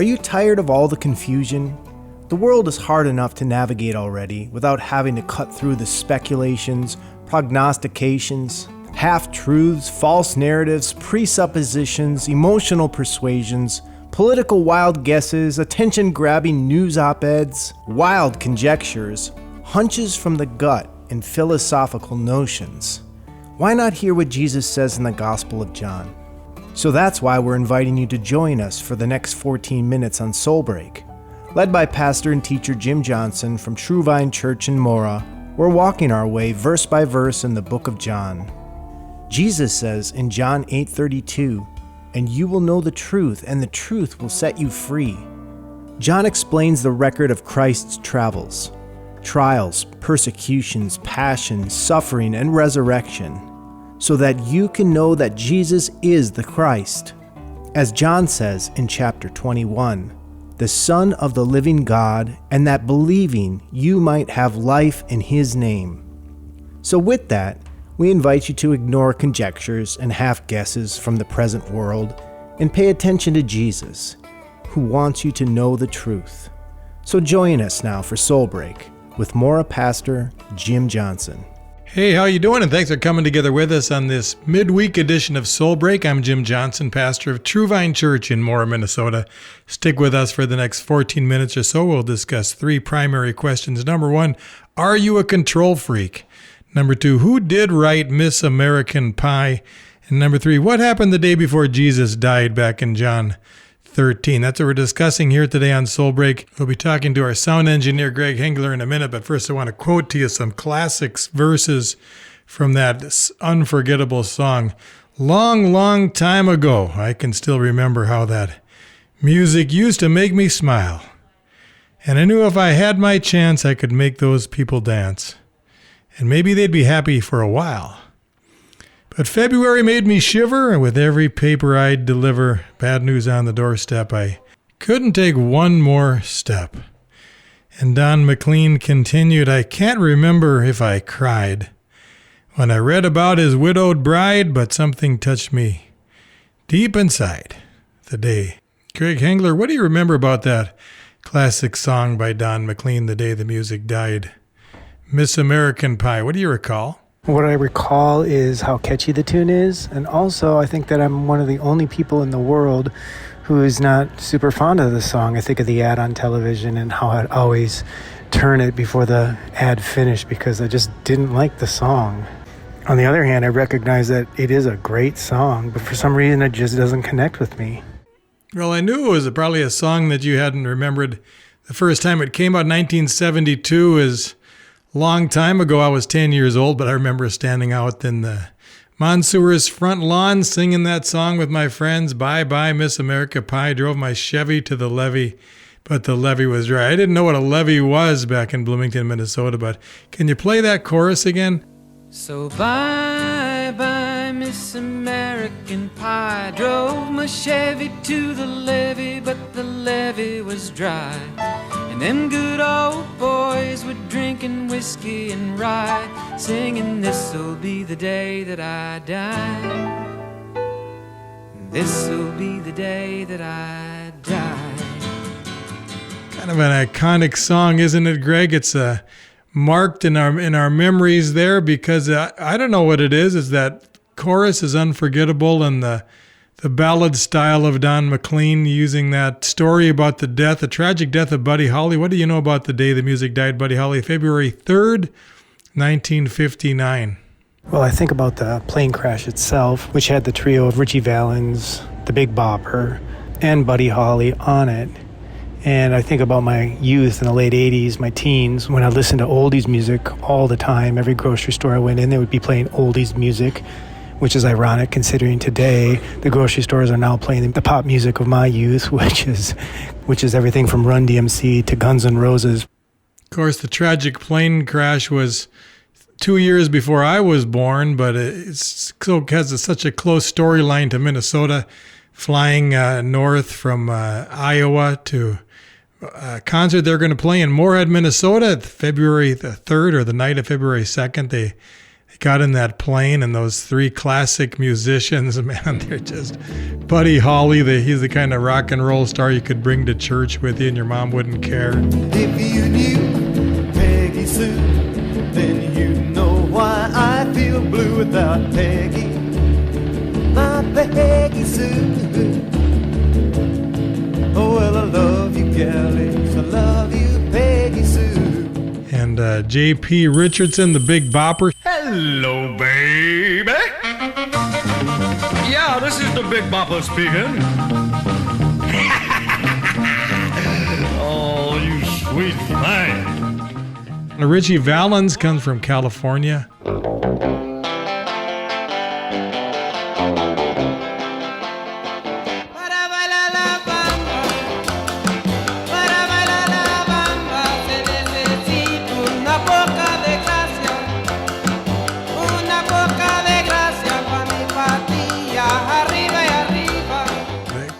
Are you tired of all the confusion? The world is hard enough to navigate already without having to cut through the speculations, prognostications, half-truths, false narratives, presuppositions, emotional persuasions, political wild guesses, attention-grabbing news op-eds, wild conjectures, hunches from the gut, and philosophical notions. Why not hear what Jesus says in the Gospel of John? So that's why we're inviting you to join us for the next 14 minutes on Soul Break. Led by pastor and teacher Jim Johnson from True Vine Church in Mora, we're walking our way verse by verse in the book of John. Jesus says in John 8:32, "And you will know the truth, and the truth will set you free." John explains the record of Christ's travels, trials, persecutions, passion, suffering, and resurrection, so that you can know that Jesus is the Christ. As John says in chapter 21, the Son of the living God, and that believing you might have life in his name. So with that, we invite you to ignore conjectures and half-guesses from the present world and pay attention to Jesus, who wants you to know the truth. So join us now for Soul Break with Mora pastor Jim Johnson. Hey, how you doing? And thanks for coming together with us on this midweek edition of Soul Break. I'm Jim Johnson, pastor of True Vine Church in Mora, Minnesota. Stick with us for the next 14 minutes or so. We'll discuss three primary questions. Number one, are you a control freak? Number two, who did write Miss American Pie? And number three, what happened the day before Jesus died back in John 13? That's what we're discussing here today on Soul Break. We'll be talking to our sound engineer, Greg Hengler, in a minute. But first, I want to quote to you some classics verses from that unforgettable song. Long, long time ago, I can still remember how that music used to make me smile. And I knew if I had my chance, I could make those people dance. And maybe they'd be happy for a while. But February made me shiver, and with every paper I'd deliver, bad news on the doorstep, I couldn't take one more step. And Don McLean continued, I can't remember if I cried when I read about his widowed bride, but something touched me deep inside the day. Greg Hengler, what do you remember about that classic song by Don McLean, The Day the Music Died? Miss American Pie, what do you recall? What I recall is how catchy the tune is, and also I think that I'm one of the only people in the world who is not super fond of the song. I think of the ad on television and how I'd always turn it before the ad finished because I just didn't like the song. On the other hand, I recognize that it is a great song, but for some reason it just doesn't connect with me. Well, I knew it was probably a song that you hadn't remembered the first time it came out. 1972 is long time ago. I was 10 years old, but I remember standing out in the Monsour's front lawn singing that song with my friends. Bye bye, Miss America Pie. Drove my Chevy to the levee, but the levee was dry. I didn't know what a levee was back in Bloomington, Minnesota, but can you play that chorus again? So bye bye, Miss American Pie. Drove my Chevy to the levee, but the levee was dry. And them good old boys were drinking whiskey and rye, singing, this'll be the day that I die. This'll be the day that I die. Kind of an iconic song, isn't it, Greg? It's marked in our memories there because I don't know what it is. Is that chorus is unforgettable, and the ballad style of Don McLean using that story about the tragic death of Buddy Holly. What do you know about the day the music died, Buddy Holly? February 3rd, 1959. Well, I think about the plane crash itself, which had the trio of Ritchie Valens, the Big Bopper, and Buddy Holly on it. And I think about my youth in the late 80s, my teens, when I listened to oldies music all the time. Every grocery store I went in, they would be playing oldies music, which is ironic considering today the grocery stores are now playing the pop music of my youth, which is everything from Run DMC to Guns N' Roses. Of course, the tragic plane crash was 2 years before I was born, but it has such a close storyline to Minnesota, flying north from Iowa to a concert they're going to play in Moorhead, Minnesota, February the 3rd or the night of February 2nd. They got in that plane, and those three classic musicians, man, they're just Buddy Holly. He's the kind of rock and roll star you could bring to church with you and your mom wouldn't care. If you knew Peggy Sue, then you know why I feel blue without Peggy, my Peggy Sue. Oh, well, I love you, Gallix, I love you, Peggy Sue. And J.P. Richardson, the Big Bopper. Hello, baby. Yeah, this is the Big Bopper speaking. Oh, you sweet thing. Richie Valens comes from California.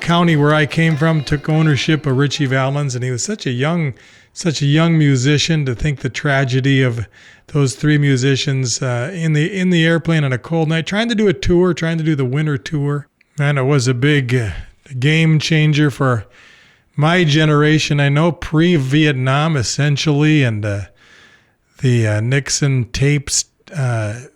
County where I came from took ownership of Richie Valens, and he was such a young musician. To think the tragedy of those three musicians in the airplane on a cold night, trying to do the winter tour. Man, it was a big game changer for my generation. I know pre-Vietnam essentially, and the Nixon tapes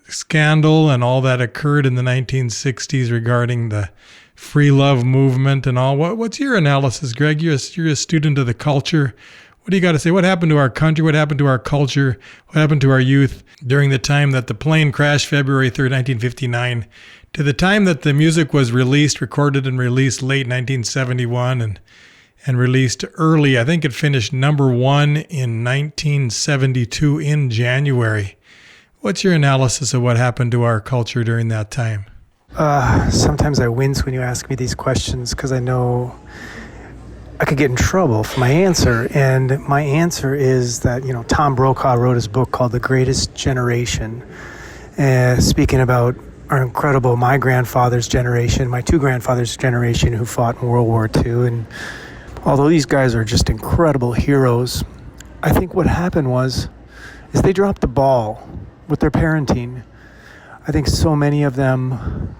scandal and all that occurred in the 1960s regarding the free love movement and all. What's your analysis, Greg? You're a student of the culture. What do you got to say? What happened to our country? What happened to our culture? What happened to our youth during the time that the plane crashed February 3rd, 1959, to the time that the music was recorded and released late 1971 and released early? I think it finished number one in 1972 in January. What's your analysis of what happened to our culture during that time? Sometimes I wince when you ask me these questions because I know I could get in trouble for my answer. And my answer is that, Tom Brokaw wrote his book called The Greatest Generation, speaking about my grandfather's generation, my two grandfathers' generation who fought in World War II. And although these guys are just incredible heroes, I think what happened is they dropped the ball with their parenting. I think so many of them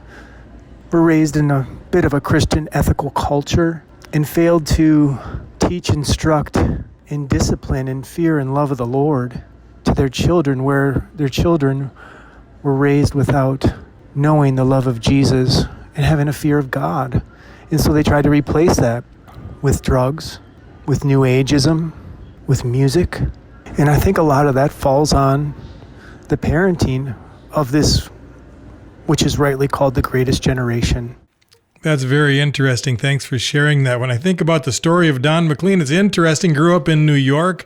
were raised in a bit of a Christian ethical culture and failed to teach, instruct, and discipline and fear and love of the Lord to their children, where their children were raised without knowing the love of Jesus and having a fear of God. And so they tried to replace that with drugs, with New Ageism, with music. And I think a lot of that falls on the parenting of this, which is rightly called the greatest generation. That's very interesting. Thanks for sharing that. When I think about the story of Don McLean, it's interesting. Grew up in New York,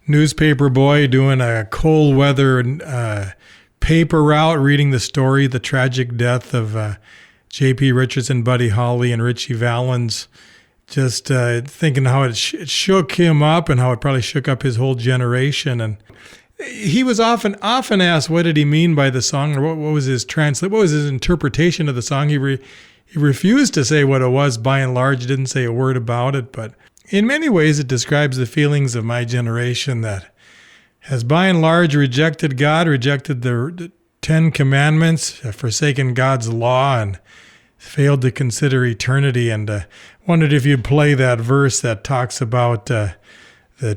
newspaper boy doing a cold weather paper route, reading the story, the tragic death of J.P. Richardson, Buddy Holly, and Richie Valens. Just thinking how it shook him up and how it probably shook up his whole generation. And he was often asked, what did he mean by the song, or what was his what was his interpretation of the song. He refused to say what it was. By and large, didn't say a word about it. But in many ways, it describes the feelings of my generation that has by and large rejected God, rejected the Ten Commandments, forsaken God's law, and failed to consider eternity. And wondered if you'd play that verse that talks about the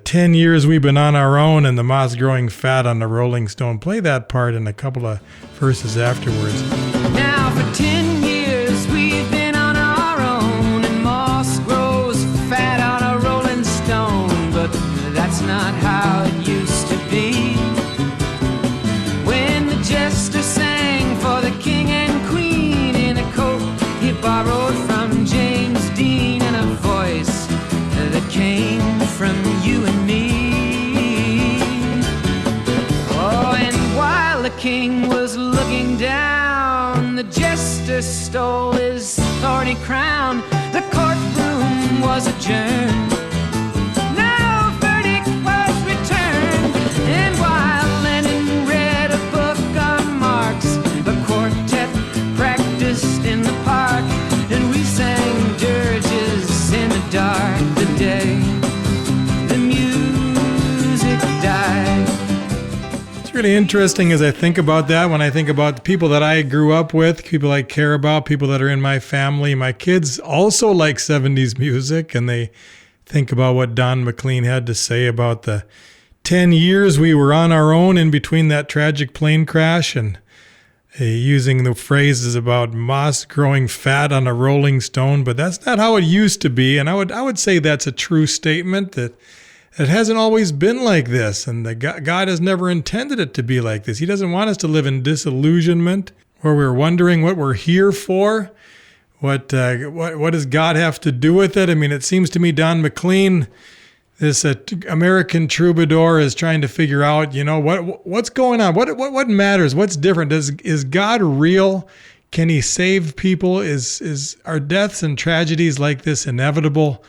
10 years we've been on our own and the moss growing fat on the rolling stone. Play that part in a couple of verses afterwards. Now for 10 years we've been on our own, and moss grows fat on a rolling stone. But that's not how it used to be. When the jester sang for the king and queen in a coat he borrowed from James Dean, and a voice that came from you and me. Oh, and while the king was looking down, the jester stole his thorny crown. The courtroom was adjourned. No verdict was returned. And while Lenin read a book on Marx, the quartet practiced in the park, and we sang dirges in the dark. The day the music died. really interesting as I think about that. When I think about the people that I grew up with, people I care about, people that are in my family, my kids also like 70s music, and they think about what Don McLean had to say about the 10 years we were on our own in between that tragic plane crash, and using the phrases about moss growing fat on a rolling stone. But that's not how it used to be, and I would say that's a true statement, that it hasn't always been like this, and that God has never intended it to be like this. He doesn't want us to live in disillusionment, where we're wondering what we're here for. What does God have to do with it? I mean, it seems to me Don McLean, this American troubadour, is trying to figure out, what's going on? What matters? What's different? Is God real? Can he save people? Are deaths and tragedies like this inevitable?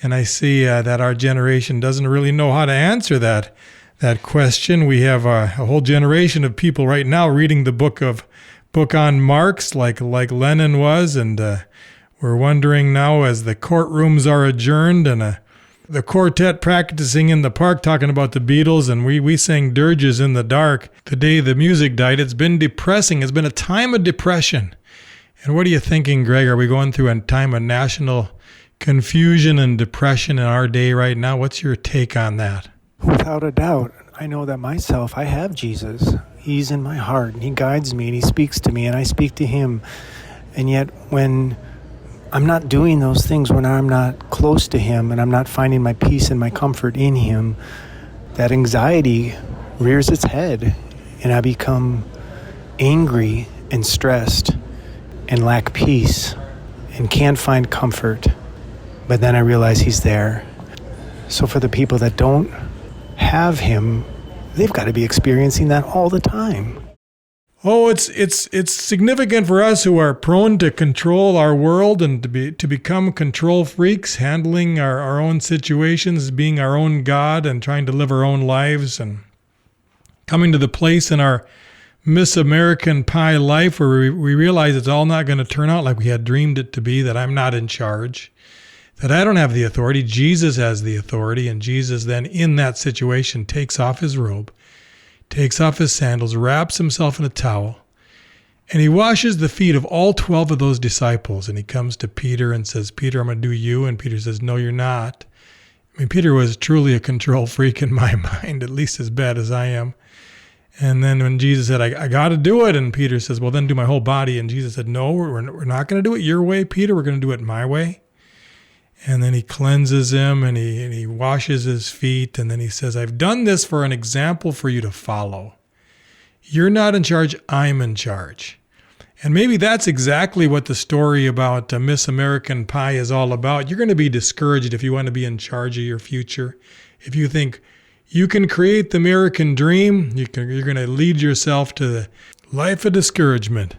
And I see that our generation doesn't really know how to answer that question. We have a whole generation of people right now reading the book on Marx, like Lenin was, and we're wondering now, as the courtrooms are adjourned and the quartet practicing in the park talking about the Beatles, and we sang dirges in the dark the day the music died. It's been depressing. It's been a time of depression. And what are you thinking, Greg? Are we going through a time of national confusion and depression in our day right now? What's your take on that? Without a doubt, I know that myself, I have Jesus. He's in my heart, and he guides me, and he speaks to me, and I speak to him. And yet, when I'm not doing those things, when I'm not close to him, and I'm not finding my peace and my comfort in him, that anxiety rears its head, and I become angry and stressed and lack peace and can't find comfort. But then I realize he's there. So for the people that don't have him, they've got to be experiencing that all the time. Oh, it's significant for us who are prone to control our world and to become control freaks, handling our own situations, being our own God and trying to live our own lives, and coming to the place in our Miss American Pie life where we realize it's all not going to turn out like we had dreamed it to be, that I'm not in charge, that I don't have the authority. Jesus has the authority, and Jesus then in that situation takes off his robe, takes off his sandals, wraps himself in a towel, and he washes the feet of all 12 of those disciples. And he comes to Peter and says, Peter, I'm going to do you. And Peter says, no, you're not. I mean, Peter was truly a control freak in my mind, at least as bad as I am. And then when Jesus said, I got to do it, and Peter says, well, then do my whole body. And Jesus said, no, we're not going to do it your way, Peter. We're going to do it my way. And then he cleanses him, and he washes his feet, and then he says, I've done this for an example for you to follow. You're not in charge, I'm in charge. And maybe that's exactly what the story about Miss American Pie is all about. You're going to be discouraged if you want to be in charge of your future. If you think you can create the American dream, you're going to lead yourself to the life of discouragement.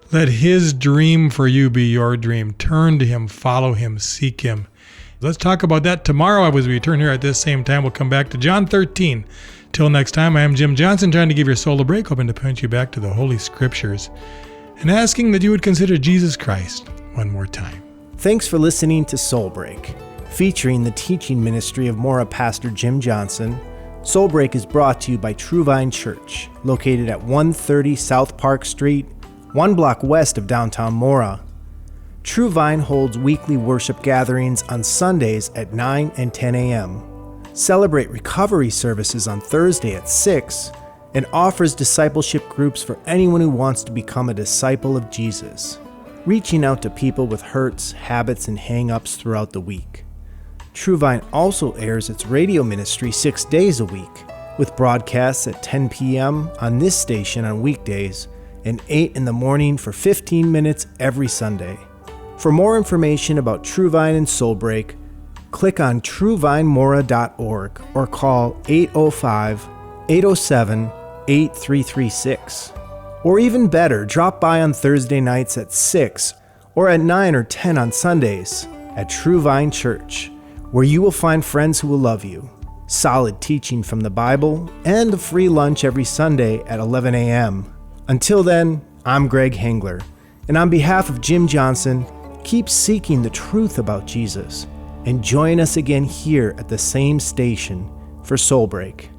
Let his dream for you be your dream. Turn to him, follow him, seek him. Let's talk about that tomorrow as we return here at this same time. We'll come back to John 13. Till next time, I am Jim Johnson, trying to give your soul a break, hoping to point you back to the Holy Scriptures and asking that you would consider Jesus Christ one more time. Thanks for listening to Soul Break, featuring the teaching ministry of Mora Pastor Jim Johnson. Soul Break is brought to you by True Vine Church, located at 130 South Park Street, 1 block west of downtown Mora. True Vine holds weekly worship gatherings on Sundays at 9 and 10 a.m., celebrate recovery services on Thursday at 6, and offers discipleship groups for anyone who wants to become a disciple of Jesus, reaching out to people with hurts, habits, and hang-ups throughout the week. True Vine also airs its radio ministry 6 days a week, with broadcasts at 10 p.m. on this station on weekdays and 8 in the morning for 15 minutes every Sunday. For more information about True Vine and Soul Break, click on truevinemora.org or call 805-807-8336. Or even better, drop by on Thursday nights at 6 or at 9 or 10 on Sundays at True Vine Church, where you will find friends who will love you, solid teaching from the Bible, and a free lunch every Sunday at 11 a.m. Until then, I'm Greg Hengler, and on behalf of Jim Johnson, keep seeking the truth about Jesus, and join us again here at the same station for Soul Break.